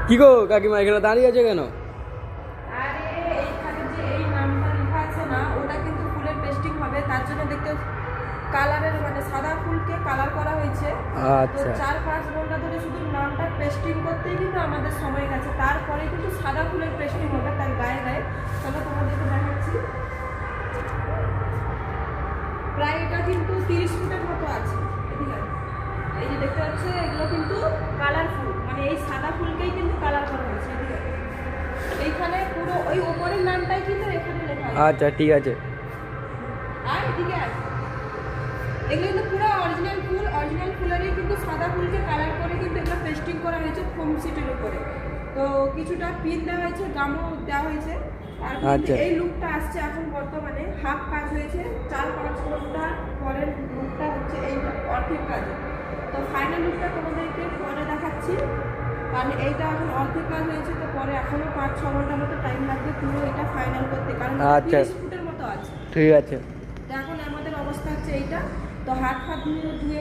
কি গো কাকিমা এখানে দাঁড়িয়ে আছে কেন? আরে এইখানে যে এই নামটা লেখা আছে না, ওটা কিন্তু ফুলের পেস্টিং হবে, তার জন্য দেখতে কালারের মানে সাদা ফুলকে কালার করা হয়েছে। তো আচ্ছা 4-5 ঘন্টা ধরে শুধু নামটা পেস্টিং করতেই কিন্তু আমাদের সময় গেছে, তারপরে কিন্তু সাদা ফুলের পেস্টিং হবে তার গায়ে গায়ে। চলো তোমাদেরকে দেখাচ্ছি। প্রায় এটা কিন্তু 30 ফুটের মতো আছে। এদিকে এই যে দেখতে পাচ্ছ, এগুলো কিন্তু কালারফুল, মানে এই সাদা ফুলকেই কিন্তু কালার করা হয়েছে। এদিকে এইখানে পুরো ওই ওপরের নামটাই কিন্তু এখানে লেখা আছে। আচ্ছা ঠিক আছে। আর এদিকে আছে, এগুলো কিন্তু পুরো অরিজিনাল ফুল, অরিজিনাল ফুলেরই কিন্তু সাদা ফুলকে কালার করে কিন্তু এগুলো পেস্টিং করা হয়েছে ফোম শিটের উপরে। তো কিছুটা পিন দেওয়া হয়েছে, গামও দেওয়া হয়েছে। আর আচ্ছা। এই লুকটা আসছে এখন বর্তমানে, হাফ কাজ হয়েছে, 4-5 ঘন্টা পরের লুকটা হচ্ছে এই অর্ধেক কাজ। তো ফাইনাল লুকটা তোমাদেরকে পরে দেখাচ্ছি, কারণ এইটা এখন অর্ধেক কাজ হয়েছে, তো পরে এখনো 5-6 ঘন্টার মতো টাইম লাগবে পুরো এটা ফাইনাল করতে, কারণ আচ্ছা 30 ফুটের মতো আছে। ঠিক আছে। তো এখন আমাদের অবস্থা হচ্ছে এইটা। তো হাত ফাত ধুয়ে